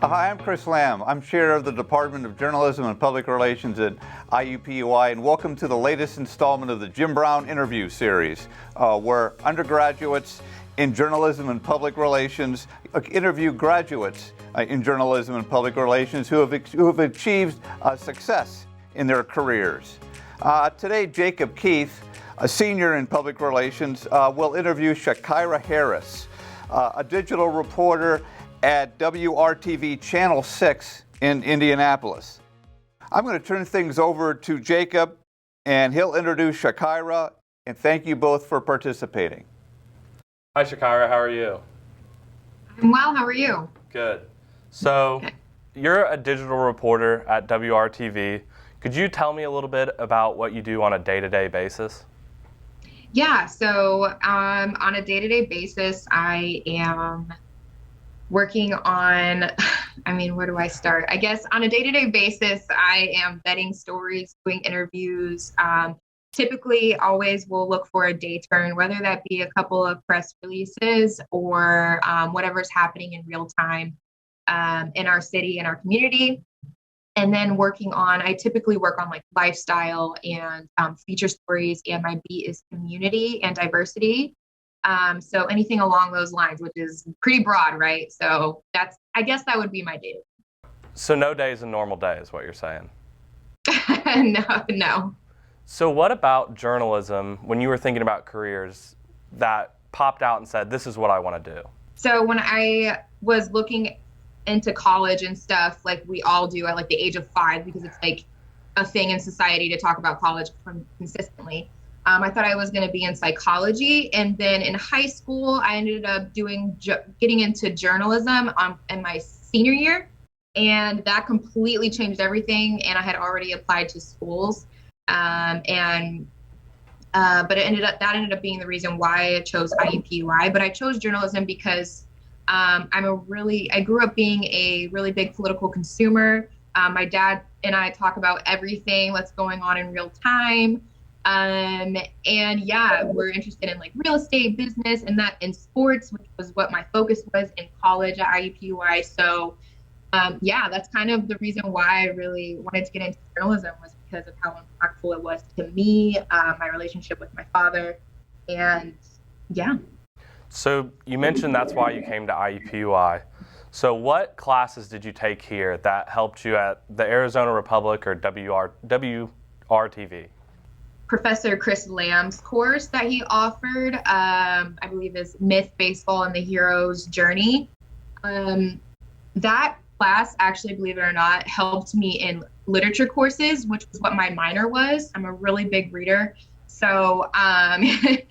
Hi, I'm Chris Lamb. I'm chair of the Department of Journalism and Public Relations at IUPUI, and welcome to the latest installment of the Jim Brown interview series, where undergraduates in journalism and public relations interview graduates in journalism and public relations who have achieved success in their careers. Today, Jacob Keith, a senior in public relations, will interview Shakkira Harris, a digital reporter at WRTV Channel 6 in Indianapolis. I'm going to turn things over to Jacob, and he'll introduce Shakkira, and thank you both for participating. Hi, Shakkira. How are you? I'm well. How are you? Good. So, You're a digital reporter at WRTV. Could you tell me a little bit about what you do on a day-to-day basis? Yeah, so on a day-to-day basis, I am working on, where do I start? I guess on a day-to-day basis, I am vetting stories, doing interviews. Typically, always will look for a day turn, whether that be a couple of press releases or whatever's happening in real time in our city and our community. And then I typically work on like lifestyle and feature stories, and my beat is community and diversity. So anything along those lines, which is pretty broad, right? So I guess that would be my day. So no day is a normal day is what you're saying? No. So what about journalism, when you were thinking about careers, that popped out and said, this is what I want to do? So when I was looking into college and stuff, like we all do at like the age of 5, because it's like a thing in society to talk about college consistently. I thought I was going to be in psychology, and then in high school, I ended up getting into journalism in my senior year, and that completely changed everything. And I had already applied to schools, but that ended up being the reason why I chose IUPUI. But I chose journalism because I grew up being a really big political consumer. My dad and I talk about everything that's going on in real time. We're interested in like real estate, business, and that in sports, which was what my focus was in college at IUPUI. So, that's kind of the reason why I really wanted to get into journalism, was because of how impactful it was to me, my relationship with my father, and yeah. So you mentioned that's why you came to IUPUI. So what classes did you take here that helped you at the Arizona Republic or WRTV? Professor Chris Lamb's course that he offered, I believe is Myth, Baseball, and the Hero's Journey. That class, actually, believe it or not, helped me in literature courses, which was what my minor was. I'm a really big reader. So, that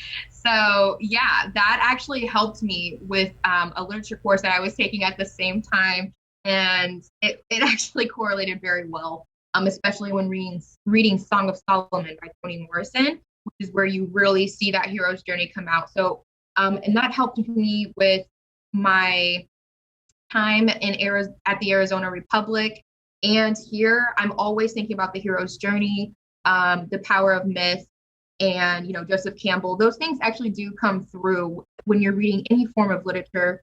actually helped me with a literature course that I was taking at the same time. And it actually correlated very well. Especially when reading Song of Solomon by Toni Morrison, which is where you really see that hero's journey come out. So, and that helped me with my time at the Arizona Republic. And here, I'm always thinking about the hero's journey, the power of myth, and, Joseph Campbell. Those things actually do come through when you're reading any form of literature.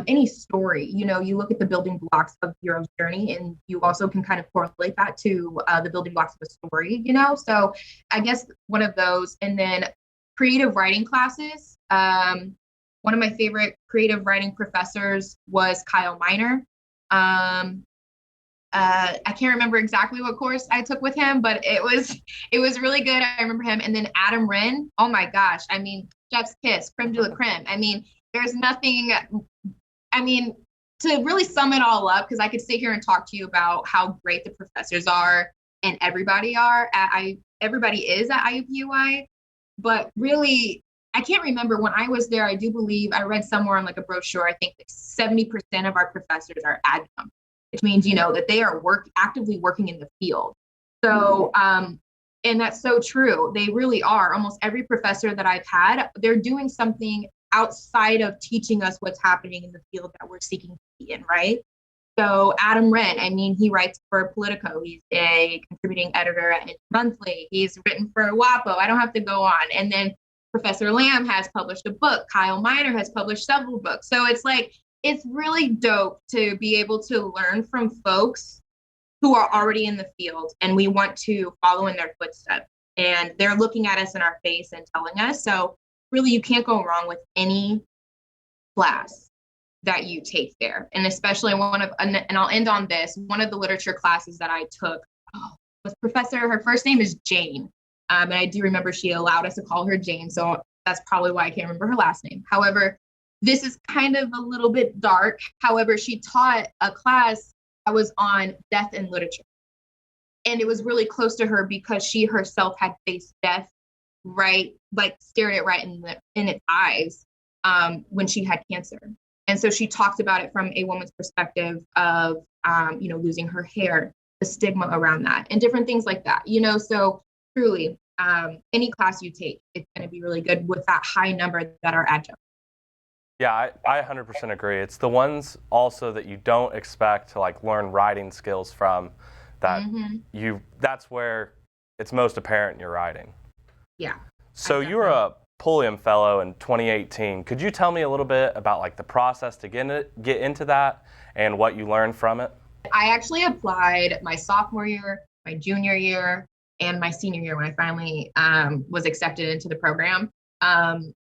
Any story, you look at the building blocks of the hero's journey, and you also can kind of correlate that to the building blocks of a story, So I guess one of those. And then creative writing classes. One of my favorite creative writing professors was Kyle Miner. I can't remember exactly what course I took with him, but it was really good. I remember him. And then Adam Wren. Oh my gosh. Chef's kiss, creme de la creme. There's nothing, to really sum it all up, because I could sit here and talk to you about how great the professors are and everybody is at IUPUI, but really, I can't remember when I was there. I do believe I read somewhere on like a brochure, I think like 70% of our professors are adjunct, which means, that they are actively working in the field. So, and that's so true. They really are. Almost every professor that I've had, they're doing something outside of teaching us what's happening in the field that we're seeking to be in, right? So Adam Wren, he writes for Politico. He's a contributing editor at Inch Monthly. He's written for WAPO. I don't have to go on. And then Professor Lamb has published a book. Kyle Miner has published several books. So it's like it's really dope to be able to learn from folks who are already in the field and we want to follow in their footsteps. And they're looking at us in our face and telling us. So really, you can't go wrong with any class that you take there. And especially and I'll end on this, one of the literature classes that I took was professor, her first name is Jane. And I do remember she allowed us to call her Jane. So that's probably why I can't remember her last name. However, this is kind of a little bit dark. However, she taught a class that was on death in literature. And it was really close to her because she herself had faced death, right, like stared it right in its eyes when she had cancer. And so she talked about it from a woman's perspective of, losing her hair, the stigma around that, and different things like that, so truly, any class you take, it's going to be really good with that high number that are adjunct. Yeah, I 100% agree. It's the ones also that you don't expect to like learn writing skills from that that's where it's most apparent in your writing. Yeah. So you were a Pulliam Fellow in 2018. Could you tell me a little bit about like the process to get into that and what you learned from it? I actually applied my sophomore year, my junior year, and my senior year when I finally was accepted into the program.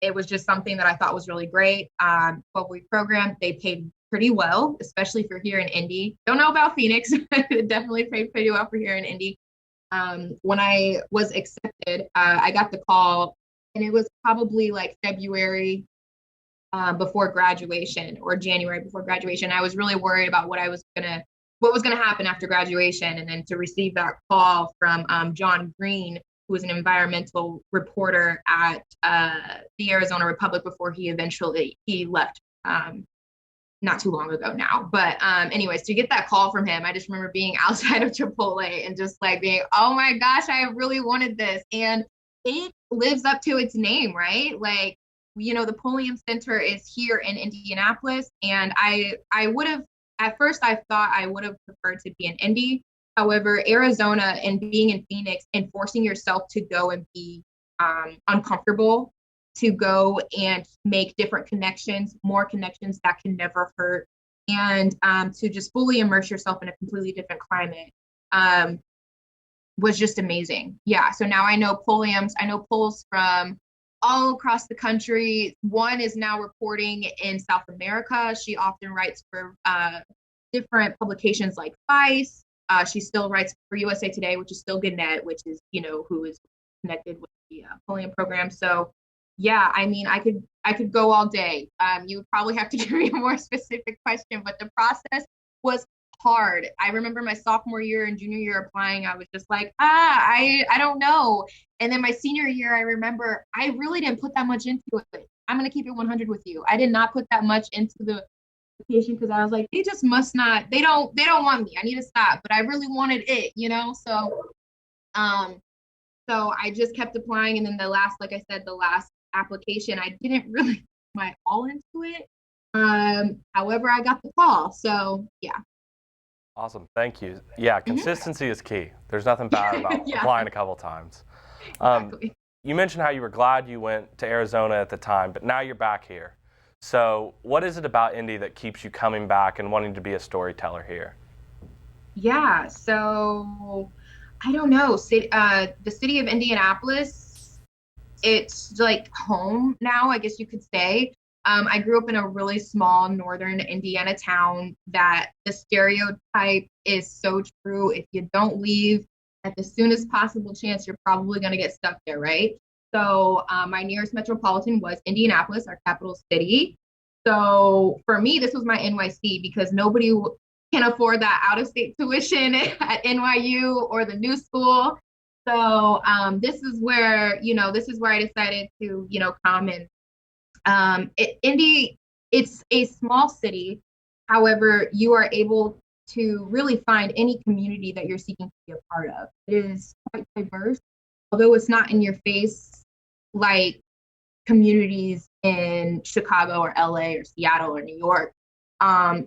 It was just something that I thought was really great. 12-week program, they paid pretty well, especially for here in Indy. Don't know about Phoenix, but it definitely paid pretty well for here in Indy. When I was accepted, I got the call, and it was probably like February before graduation or January before graduation. I was really worried about what was gonna happen after graduation, and then to receive that call from John Green, who was an environmental reporter at the Arizona Republic before he left not too long ago now. But anyways, to get that call from him, I just remember being outside of Chipotle and just like being, oh my gosh, I really wanted this. And it lives up to its name, right? Like, the Pulliam Center is here in Indianapolis. And I would have, at first I thought I would have preferred to be in Indy. However, Arizona and being in Phoenix and forcing yourself to go and be uncomfortable, to go and make different connections, more connections that can never hurt, and to just fully immerse yourself in a completely different climate was just amazing. Yeah, so now I know Pulls from all across the country. One is now reporting in South America. She often writes for different publications like Vice. She still writes for USA Today, which is still Gannett, which is, who is connected with the Pulliam program. So yeah, I mean, I could go all day. You would probably have to give me a more specific question, but the process was hard. I remember my sophomore year and junior year applying, I was just like, I don't know. And then my senior year, I remember I really didn't put that much into it. I'm going to keep it 100 with you. I did not put that much into the application because I was like, they just must not, they don't want me. I need to stop. But I really wanted it, So I just kept applying. And then the last application, I didn't really put my all into it. However, I got the call. So yeah. Awesome. Thank you. Yeah, consistency is key. There's nothing bad about applying a couple times. Exactly. You mentioned how you were glad you went to Arizona at the time, but now you're back here. So what is it about Indy that keeps you coming back and wanting to be a storyteller here? Yeah, so I don't know. The city of Indianapolis, it's like home now, I guess you could say. I grew up in a really small northern Indiana town that the stereotype is so true. If you don't leave at the soonest possible chance, you're probably going to get stuck there, right? So my nearest metropolitan was Indianapolis, our capital city. So for me, this was my NYC because nobody can afford that out-of-state tuition at NYU or the new school. So this is where I decided to, come and Indy, it's a small city. However, you are able to really find any community that you're seeking to be a part of. It is quite diverse, although it's not in your face like communities in Chicago or LA or Seattle or New York.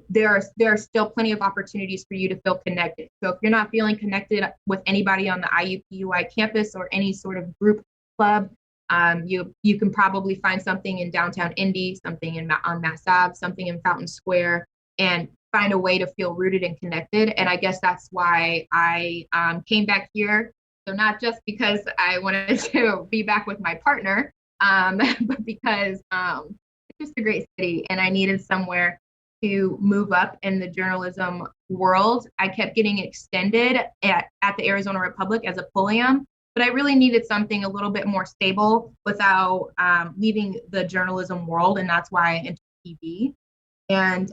There are still plenty of opportunities for you to feel connected. So if you're not feeling connected with anybody on the IUPUI campus or any sort of group club, You can probably find something in downtown Indy, something on Mass Ave, something in Fountain Square, and find a way to feel rooted and connected. And I guess that's why I came back here. So not just because I wanted to be back with my partner, but because it's just a great city and I needed somewhere to move up in the journalism world. I kept getting extended at the Arizona Republic as a Pulliam, but I really needed something a little bit more stable without leaving the journalism world. And that's why I entered TV. And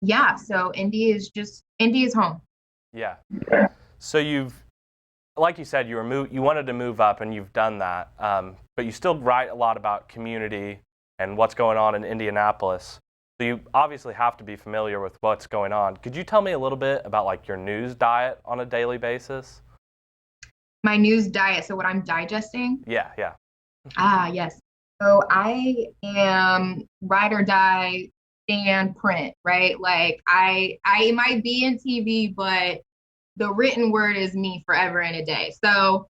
yeah, so Indy is home. Yeah. So like you said, you wanted to move up, and you've done that. But you still write a lot about community and what's going on in Indianapolis. So you obviously have to be familiar with what's going on. Could you tell me a little bit about like your news diet on a daily basis? My news diet. So what I'm digesting? Yeah. Yes. So I am ride or die, stand print, right? Like I might be in TV, but the written word is me forever and a day. So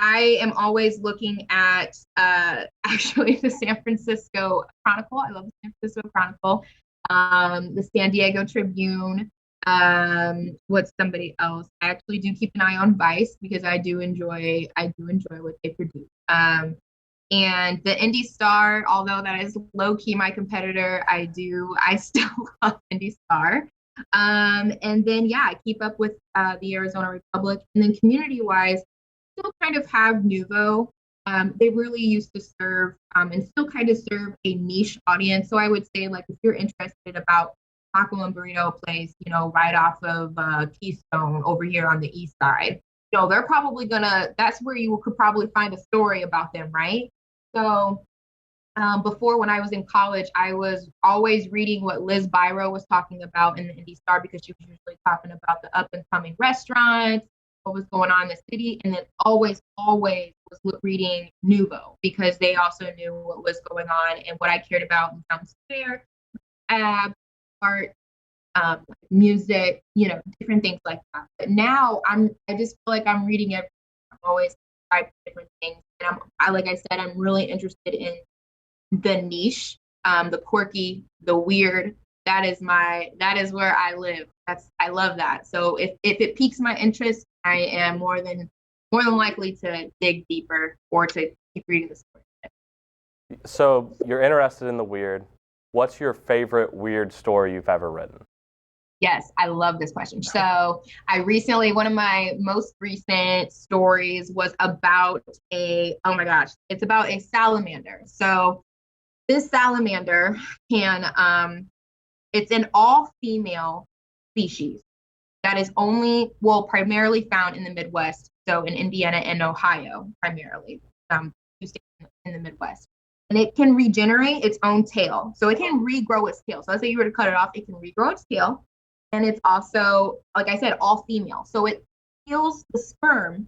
I am always looking at actually the San Francisco Chronicle. I love the San Francisco Chronicle, the San Diego Tribune. What's somebody else? I actually do keep an eye on Vice because I do enjoy what they produce. And the Indy Star, although that is low key my competitor, I still love Indy Star. And then I keep up with the Arizona Republic, and then community wise, still kind of have Nouveau. They really used to serve and still kind of serve a niche audience. So I would say, like, if you're interested about taco and burrito place, right off of Keystone over here on the east side, they're probably that's where you could probably find a story about them, right? So before, when I was in college, I was always reading what Liz Byro was talking about in the Indy Star, because she was usually talking about the up and coming restaurants, what was going on in the city, and then always was reading Nouveau, because they also knew what was going on and what I cared about in Town Square, art, music, different things like that. But now I just feel like I'm reading everything. I'm always trying different things, and like I said, I'm really interested in the niche, the quirky, the weird. That is where I live. I love that. So if it piques my interest, I am more than likely to dig deeper or to keep reading the story. So you're interested in the weird. What's your favorite weird story you've ever written? Yes, I love this question. So one of my most recent stories was about it's about a salamander. So this salamander it's an all-female species that is primarily found in the Midwest. So in Indiana and Ohio, primarily, two states in the Midwest. And it can regenerate its own tail. So it can regrow its tail. So let's say you were to cut it off, it can regrow its tail. And it's also, like I said, all female. So it steals the sperm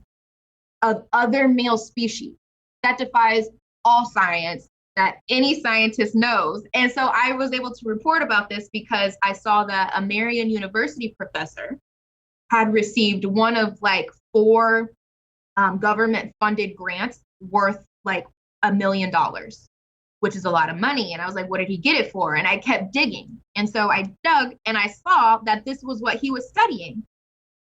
of other male species. That defies all science that any scientist knows. And so I was able to report about this because I saw that a Marian University professor had received one of like 4 government-funded grants worth like $1 million, which is a lot of money. And I was like, what did he get it for? And I kept digging. And so I dug and I saw that this was what he was studying.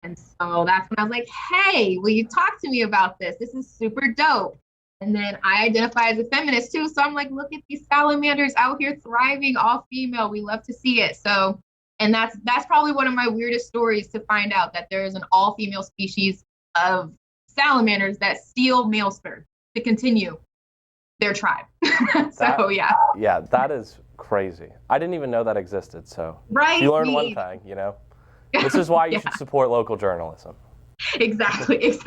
And so that's when I was like, hey, will you talk to me about this? This is super dope. And then I identify as a feminist too. So I'm like, look at these salamanders out here thriving, all female. We love to see it. So, and that's probably one of my weirdest stories, to find out that there is an all female species of salamanders that steal male sperm to continue their tribe. Yeah, that is crazy. I didn't even know that existed. So right, you learn one thing, This is why you should support local journalism. Exactly.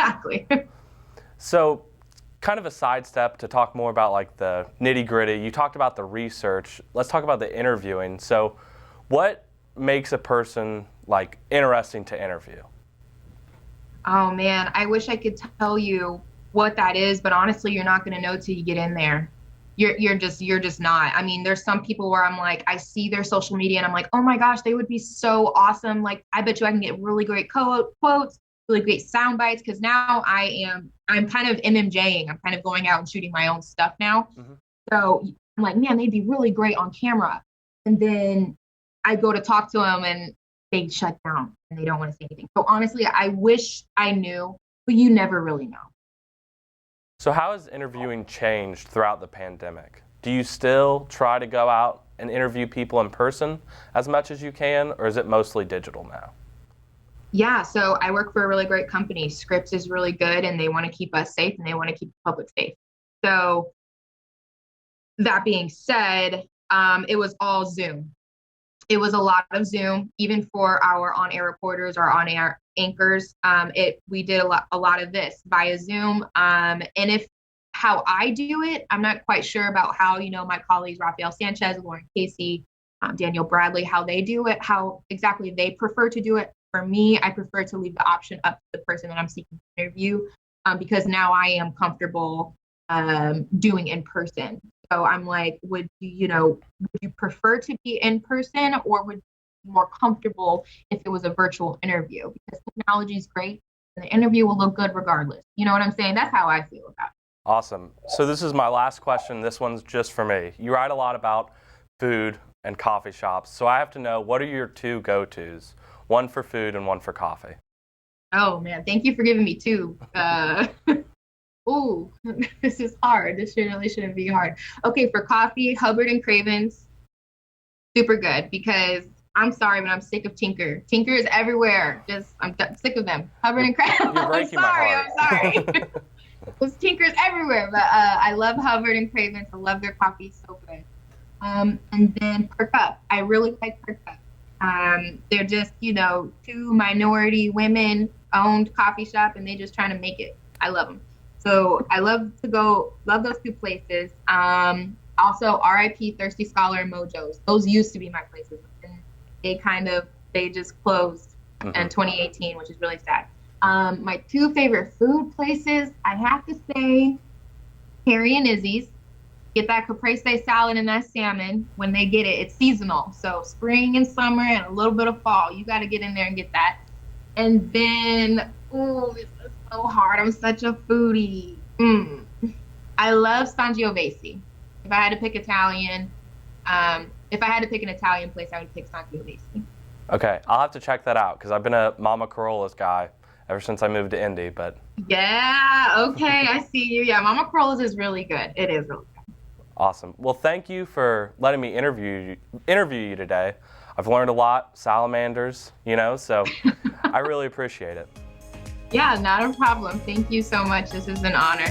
So, kind of a sidestep to talk more about like the nitty gritty. You talked about the research. Let's talk about the interviewing. So, what makes a person like interesting to interview? Oh man, I wish I could tell you what that is, but honestly, you're not going to know till you get in there. You're just not. I mean, there's some people where I'm like, I see their social media and I'm like, oh my gosh, they would be so awesome. Like, I bet you I can get really great quotes, really great sound bites, because now I'm kind of MMJing. I'm kind of going out and shooting my own stuff now. So I'm like, man, they'd be really great on camera. And then I go to talk to them and they shut down and they don't want to say anything. So honestly, I wish I knew, but you never really know. So how has interviewing changed throughout the pandemic? Do you still try to go out and interview people in person as much as you can, or is it mostly digital now? Yeah, so I work for a really great company. Scripps is really good and they want to keep us safe and they want to keep the public safe. So that being said, it was all Zoom. It was a lot of Zoom, even for our on-air reporters or on-air anchors. We did a lot of this via Zoom. And how I do it, I'm not quite sure about how, my colleagues, Rafael Sanchez, Lauren Casey, Daniel Bradley, how they do it, how exactly they prefer to do it. For me, I prefer to leave the option up to the person that I'm seeking to interview, because now I am comfortable doing in person. So I'm like, would you prefer to be in person, or would you be more comfortable if it was a virtual interview? Because technology is great and the interview will look good regardless. You know what I'm saying? That's how I feel about it. Awesome. So this is my last question. This one's just for me. You write a lot about food and coffee shops. So I have to know, what are your two go-tos? One for food and one for coffee. Oh man, thank you for giving me two. Ooh, this is hard. This really shouldn't be hard. Okay, for coffee, Hubbard and Craven's, super good, because I'm sorry, but I'm sick of Tinker. Tinker is everywhere. I'm sick of them. Hubbard and Craven's. You're breaking my heart. I'm sorry. Tinker's everywhere, but I love Hubbard and Craven's. I love their coffee, so good. And then Perk Up. I really like Perk Up. They're just, two minority women-owned coffee shop, and they just trying to make it. I love them. So I love those two places. Also, RIP Thirsty Scholar and Mojo's. Those used to be my places, and they just closed in 2018, which is really sad. My two favorite food places, I have to say, Harry and Izzy's. Get that caprese salad and that salmon when they get it. It's seasonal. So spring and summer and a little bit of fall. You got to get in there and get that. And then, this is so hard. I'm such a foodie. I love Sangiovese. If I had to pick an Italian place, I would pick Sangiovese. Okay, I'll have to check that out because I've been a Mama Corolla's guy ever since I moved to Indy. But yeah, okay, I see you. Yeah, Mama Corolla's is really good. It is really good. Awesome. Well, thank you for letting me interview you today. I've learned a lot, salamanders, so I really appreciate it. Yeah, not a problem. Thank you so much. This is an honor.